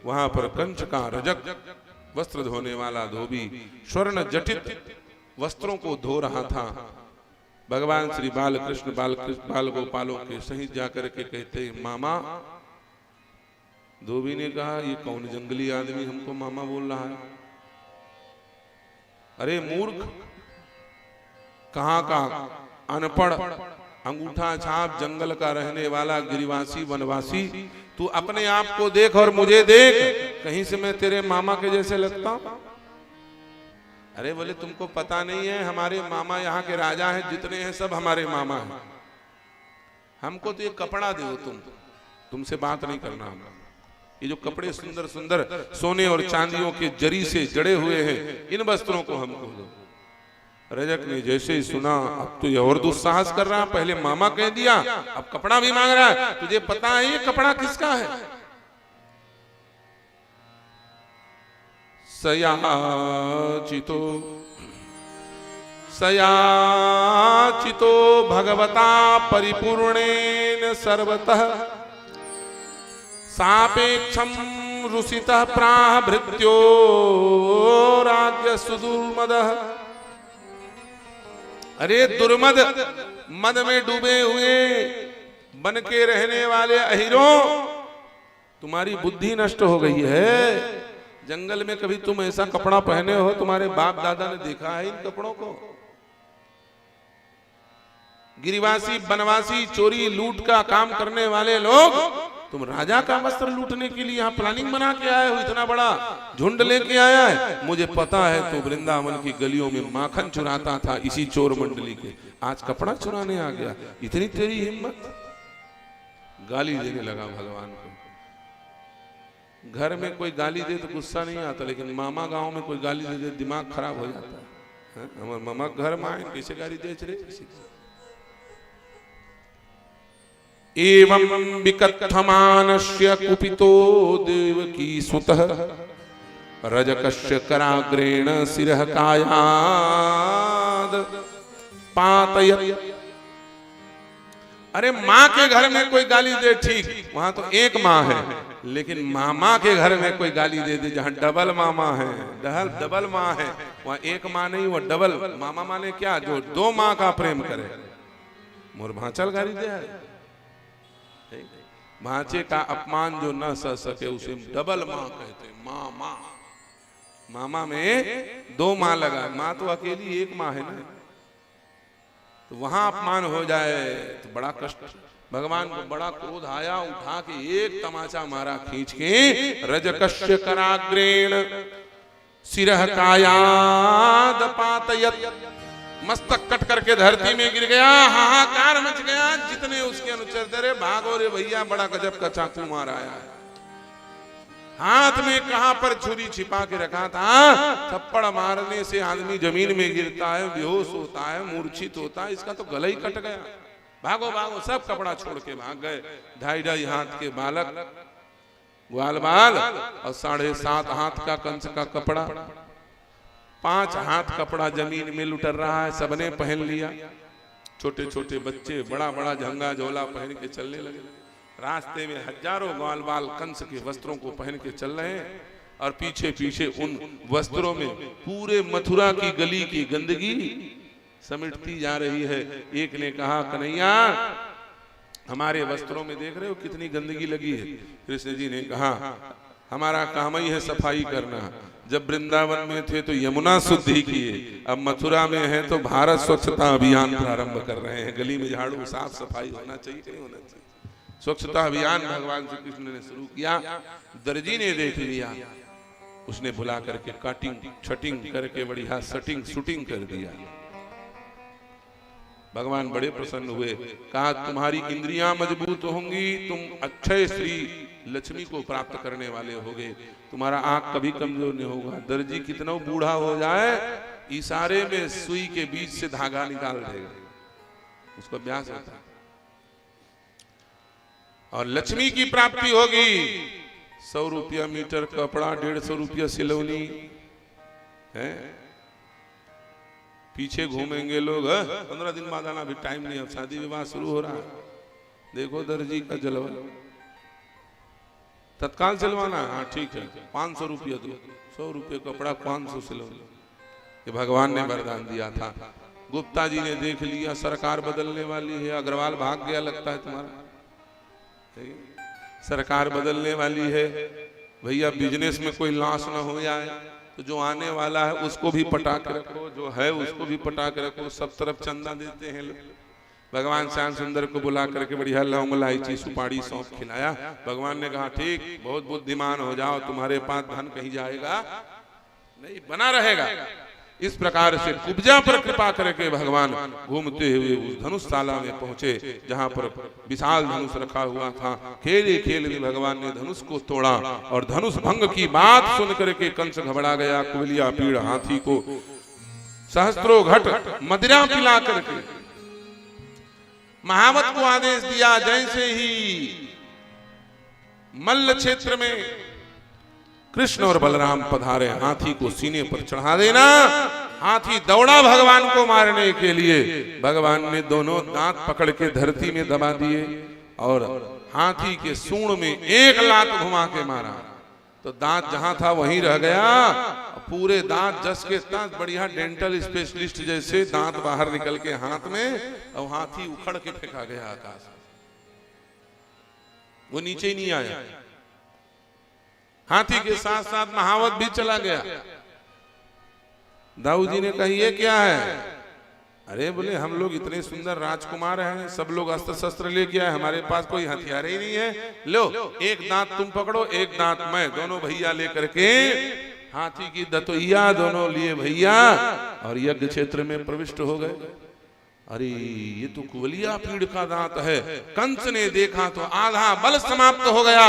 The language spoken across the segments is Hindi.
वहां पर कंच का रजक वस्त्र धोने वाला धोबी स्वर्ण जटित वस्त्रों को धो रहा था। भगवान श्री बालकृष्ण बाल गोपालों के सहित जाकर के कहते, मामा। धोबी ने कहा, ये कौन जंगली आदमी हमको मामा बोल रहा है? अरे मूर्ख, कहां का अनपढ़, अंगूठा छाप जंगल का रहने वाला गिरिवासी वनवासी, तू अपने आप को देख और मुझे देख, कहीं से मैं तेरे मामा के जैसे लगता हूं? अरे बोले, तुमको पता नहीं है, हमारे मामा यहाँ के राजा हैं, जितने हैं सब हमारे मामा हैं। हमको तो ये कपड़ा दो, तुमसे बात नहीं करना। हम ये जो कपड़े सुंदर सुंदर सोने और चांदियों के जरी से जड़े हुए हैं, इन वस्त्रों को हमको दो। रजक ने जैसे ही सुना, अब तो ये और दुस्साहस कर रहा, पहले मामा कह दिया, अब कपड़ा भी मांग रहा है। तुझे पता है ये कपड़ा किसका है? सयाचितो भगवता परिपूर्णेन सर्वतः सापेक्षम रुसितः प्राह भृत्यो राज्य सुदुर्मदः। अरे दुर्मद, मद में डूबे हुए बन के रहने वाले अहिरों, तुम्हारी बुद्धि नष्ट हो गई है। जंगल में कभी तुम ऐसा कपड़ा पहने हो? तुम्हारे बाप दादा ने देखा है इन कपड़ों को? गिरिवासी बनवासी चोरी लूट का काम करने वाले लोग, तुम राजा का वस्त्र लूटने के लिए यहाँ प्लानिंग बना के आए हो, इतना बड़ा झुंड लेके आया है। मुझे पता है तो वृंदावन की गलियों में माखन चुराता था इसी चोर मंडली के, आज कपड़ा चुराने आ गया। इतनी तेरी हिम्मत! गाली देने लगा भगवान को। घर में कोई गाली दे तो गुस्सा नहीं आता, लेकिन मामा गांव में कोई गाली दे दिमाग खराब हो जाता है। हमारे मामा घर में आए, कैसे गाली दे रहे? एवं विकथमानस्य कुपितो देवकी सुतः रजकस्य कराग्रेण शिरः कायाद पातयत्। अरे माँ के घर में कोई गाली दे ठीक, वहां तो एक माँ है, लेकिन मामा के घर में कोई गाली दे दे, जहां डबल मामा है, डबल माँ है, वहां एक माँ नहीं, वो डबल मामा। माने क्या? जो दो माँ का प्रेम करे। मोर भांचल गाली दे है। भांचे का अपमान जो न सह सके उसे डबल माँ कहते। मामा, मामा में दो माँ लगा, माँ तो अकेली एक माँ है ना, तो वहां अपमान हो जाए तो बड़ा कष्ट। भगवान को बड़ा क्रोध आया, उठा के एक तमाचा मारा खींच के। रजकस्य कराग्रेण शिरः कायाद पातयत्। मस्तक कट करके धरती में गिर गया, हाहाकार मच गया। जितने उसके अनुचर थे, भागो रे भैया, बड़ा गजब का चाकू मार आया है। हाथ में कहां पर छुरी छिपा के रखा था। थप्पड़ मारने से आदमी जमीन में गिरता है, बेहोश होता है, मूर्छित होता है, इसका तो गला ही कट गया। भागो भागो, सब कपड़ा छोड़ के भाग गए। 2.5 हाथ के बालक, ग्वाल बाल, और 7.5 हाथ का कंस का कपड़ा, 5 हाथ कपड़ा जमीन में लुटर रहा है, सबने पहन लिया। छोटे छोटे बच्चे बड़ा बड़ा झंगा झोला पहन के चलने लगे। रास्ते में हजारों ग्वाल बाल कंस के वस्त्रों को पहन के चल रहे हैं, और पीछे पीछे उन वस्त्रों में पूरे मथुरा की गली की गंदगी समेटती जा रही है। एक ने कहा, कन्हैया हमारे वस्त्रों में देख रहे हो कितनी गंदगी लगी है? कृष्ण जी ने कहा, हमारा काम ही है सफाई करना। जब वृंदावन में थे तो यमुना शुद्धि किए, अब मथुरा में है तो भारत स्वच्छता अभियान प्रारंभ कर रहे हैं। गली में झाड़ू साफ सफाई होना चाहिए, नहीं होना चाहिए। स्वच्छता अभियान भगवान श्री कृष्ण ने शुरू किया। दर्जी ने देख लिया, उसने बुला करके काटिंग छटिंग करके बढ़िया सटिंग शूटिंग कर दिया। भगवान बड़े प्रसन्न हुए। कहा, तुम्हारी इंद्रियां मजबूत होंगी, तुम अक्षय श्री लक्ष्मी को प्राप्त करने वाले होगे, तुम्हारा आंख कभी कमजोर नहीं होगा। दर्जी कितना बूढ़ा हो जाए, इशारे में सुई के बीच से धागा निकाल देगा, उसको अभ्यास होता है। और लक्ष्मी की प्राप्ति होगी। 100 रुपया मीटर कपड़ा, 150 रुपया सिलौनी है, पीछे घूमेंगे लोग। 15 दिन बाद आना, भी टाइम नहीं, अब शादी विवाह शुरू हो रहा है। देखो दर्जी का जलवा। तत्काल सिलवाना है? हाँ ठीक है, 500 रुपया दो। 100 रुपये कपड़ा 500 सिलो। ये भगवान ने वरदान दिया था। गुप्ता जी ने देख लिया सरकार बदलने वाली है, अग्रवाल भाग गया लगता है तुम्हारा, सरकार बदलने वाली है भैया, बिजनेस में कोई लॉस ना हो जाए, तो जो आने वाला है उसको भी पटा के रखो, जो है उसको भी पटा के रखो, सब तरफ चंदा देते हैं लोग। भगवान श्याम सुंदर को बुला करके बढ़िया लौंग इलायची सुपारी सौंप खिलाया। भगवान ने कहा ठीक, बहुत बुद्धिमान हो जाओ, तुम्हारे पास धन कहीं जाएगा नहीं, बना रहेगा। इस प्रकार से कुब्जा पर कृपा करके भगवान घूमते हुए उस धनुषशाला में पहुंचे जहां पर विशाल धनुष रखा हुआ था। खेले खेल में भगवान ने धनुष को तोड़ा और धनुष भंग की बात सुन करके कंस घबरा गया। कुबलिया पीड़ हाथी को सहस्त्रों घट मदिरा पिला करके महावत को आदेश दिया, जैसे ही मल्ल क्षेत्र में कृष्ण और बलराम पधारे, हाथी को सीने पर चढ़ा देना। हाथी दौड़ा भगवान को मारने के लिए, भगवान ने दोनों दांत पकड़ के धरती में दबा दिए और हाथी के सूंड में एक लात घुमा के मारा, तो दांत जहां था वहीं रह गया। पूरे दांत जस के दांत बढ़िया डेंटल स्पेशलिस्ट जैसे दांत बाहर निकल के हाथ में, और हाथी उखड़ के फेंका गया आकाश, वो नीचे ही नहीं आया। हाथी के साथ साथ महावत भी चला गया। दाऊ जी ने कहा ये क्या है? अरे बोले हम लोग इतने सुंदर राजकुमार हैं, सब लोग अस्त्र शस्त्र लेके आए, हमारे पास कोई हथियार ही नहीं है। लो एक दांत तुम पकड़ो, एक दांत मैं, दोनों भैया लेकर के हाथी की दतोइया दोनों लिए भैया और यज्ञ क्षेत्र में प्रविष्ट हो गए। अरे ये तो कुबलिया पीड़ का दांत है। कंस ने देखा तो आधा बल समाप्त हो गया,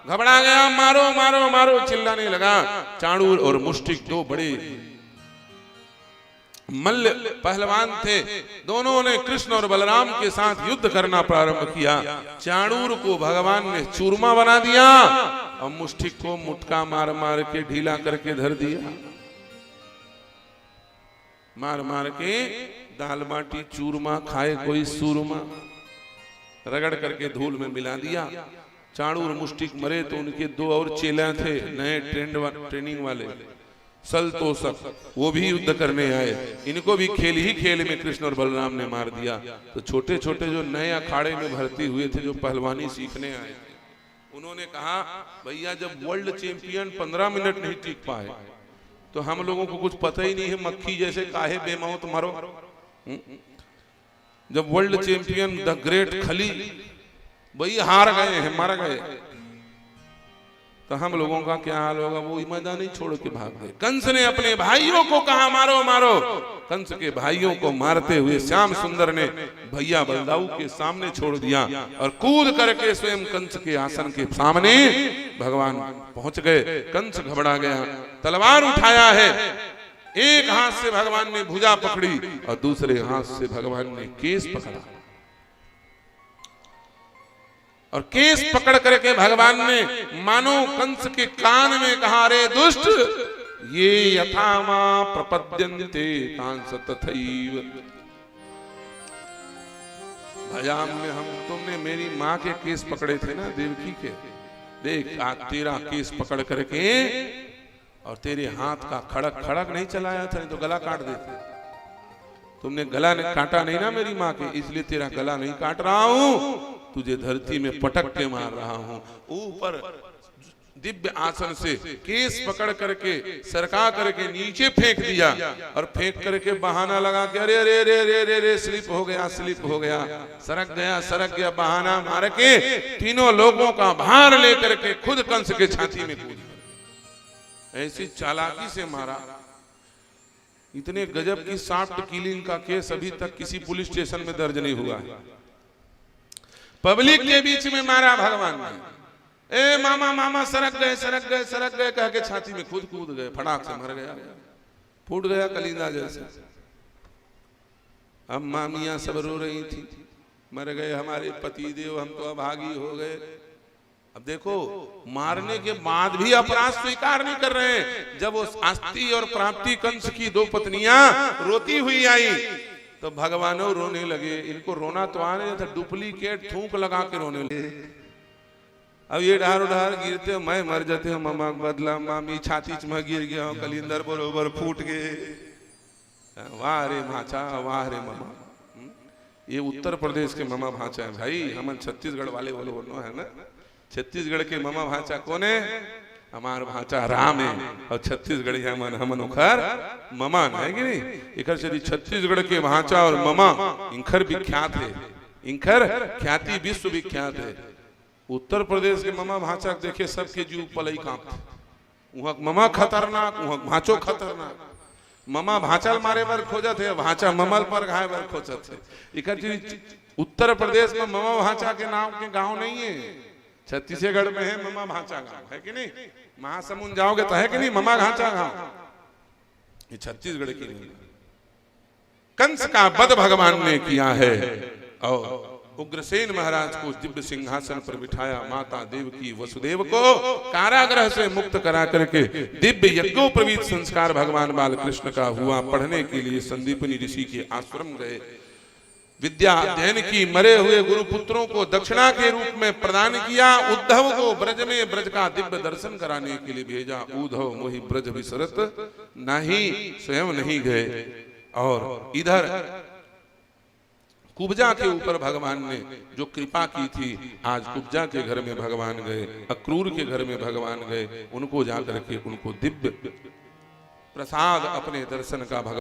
घबरा गया, मारो मारो मारो चिल्लाने लगा। चाणूर और मुष्टिक दो बड़े मल्ल पहलवान थे, दोनों ने कृष्ण और बलराम के साथ युद्ध करना प्रारंभ किया। चाणूर को भगवान ने चूरमा बना दिया और मुष्टिक को मुटका मार मार के ढीला करके धर दिया। मार मार के दाल बाटी चूरमा खाए कोई सूरमा, रगड़ करके धूल में मिला दिया। चाणूर मुष्टिक मरे तो उनके दो और चेला थे नए ट्रेनिंग वाले, सलतोषक, वो भी युद्ध करने आए। इनको भी खेल ही खेल में कृष्ण और बलराम ने मार दिया। तो छोटे छोटे जो नए अखाड़े में भर्ती हुए थे, जो पहलवानी सीखने आए थे, उन्होंने कहा भैया जब वर्ल्ड चैंपियन 15 मिनट नहीं टिक पाए तो हम लोगों को कुछ पता ही नहीं है, मक्खी जैसे काहे बेमौत मरो। जब वर्ल्ड चैंपियन द ग्रेट खली भाई हार गए हैं, मर गए, तो हम लोगों का क्या हाल होगा? वो मैदान नहीं छोड़ के भाग गए। कंस ने अपने भाइयों को कहा मारो मारो। कंस के भाइयों को मारते हुए श्याम सुंदर ने भैया बलदाऊ के सामने छोड़ दिया और कूद करके स्वयं कंस के आसन के सामने भगवान पहुंच गए। कंस घबरा गया, तलवार उठाया है, एक हाथ से भगवान ने भुजा पकड़ी और दूसरे हाथ से भगवान ने केस पकड़ा, और केस पकड़ करके भगवान ने मानो कंस के कान में कहा, रे दुष्ट, ये यथा मां प्रपद्यन्ते तांस तथैव भयाम में हम, तुमने मेरी माँ के केस पकड़े थे ना देवकी के, देख आज तेरा केस पकड़ करके और तेरे हाथ का खड़क खड़क नहीं चलाया था, नहीं तो गला काट देते। तुमने गला काटा नहीं ना मेरी माँ के, इसलिए तेरा गला नहीं काट रहा हूं, तुझे धरती में पटक के मार रहा हूं। ऊपर दिव्य आसन से केस पकड़ करके सरका करके नीचे फेंक दिया और फेंक करके बहाना लगा के अरे रे रे रे रे रे स्लिप हो गया, स्लिप हो गया, सरक गया, बहाना मार के तीनों लोगों का भार लेकर के खुद कंस के छाती में कूद गया। ऐसी चालाकी से मारा। इतने गजब की सॉफ्ट किलिंग का केस अभी तक किसी पुलिस स्टेशन में दर्ज नहीं हुआ है। पब्लिक के बीच में मारा भगवान ने। ए मामा मामा सरक गए सरक गए सरक गए कह के छाती में खुद कूद गए, फटाक से मर गया, फूट गया कलिंदा जैसे। अब मामियां सब रो रही थी, मर गए हमारे पति देव, हम तो अभागी हो गए। अब देखो मारने के बाद भी अपराध स्वीकार नहीं कर रहे हैं। जब वो आस्ती और प्राप्ति कंस की दो पत्नियां रोती हुई आई तो भगवानों रोने लगे। इनको रोना तो आने था, डुप्लीकेट थूक लगा के रोने लगे। अब ये ढार उधार गिरते हो मैं मर जाते हो ममा बदला मामी छाती च में गिर गया कलिंदर बरोबर फूट गए वाह रे भाचा वाह रे ममा। ये उत्तर प्रदेश के ममा भाचा है भाई, हम छत्तीसगढ़ वाले बोलो है ना। छत्तीसगढ़ के ममा भाचा कौन है? हमार भाचा राम है और छत्तीसगढ़ी हमन उखर ममा है कि नहीं। इखर से छत्तीसगढ़ के भाचा और ममा इंखर विख्यात है, इंखर ख्याति विश्व विख्यात है। उत्तर प्रदेश के ममा भाचा देखे सबके जीव पलई कांपते, वहां ममा खतरनाक वहां भाचो खतरनाक। ममा भाचल मारे बर खोजत है, भाचा ममल पर घाय बर खोजत है। इकर उत्तर प्रदेश में ममा भाचा के नाम के गांव नहीं है, छत्तीसगढ़ में है ममा भाचा गांव, है कि नहीं। महासमुंद जाओगे तो है कि नहीं ममा भाचा गांव, ये छत्तीसगढ़ की नहीं। कंस का वध भगवान ने किया है और उग्रसेन महाराज को दिव्य सिंहासन पर बिठाया, माता देवकी वसुदेव को कारागृह से मुक्त करा करके दिव्य यज्ञोपवीत संस्कार भगवान बालकृष्ण का हुआ। पढ़ने के लिए संदीपनी ऋषि के आश्रम गए, विद्या अध्ययन की, मरे हुए गुरुपुत्रों को दक्षिणा के रूप में प्रदान किया। उद्धव को ब्रज में ब्रज का दिव्य दर्शन कराने के लिए भेजा। उद्धव मोहि ब्रज विसरत नहीं, स्वयं नहीं गए। और इधर कुब्जा के ऊपर भगवान ने जो कृपा की थी, आज कुब्जा के घर में भगवान गए, अक्रूर के घर में भगवान गए, उनको जाकर के उनको दिव्य प्रसाद अपने दर्शन का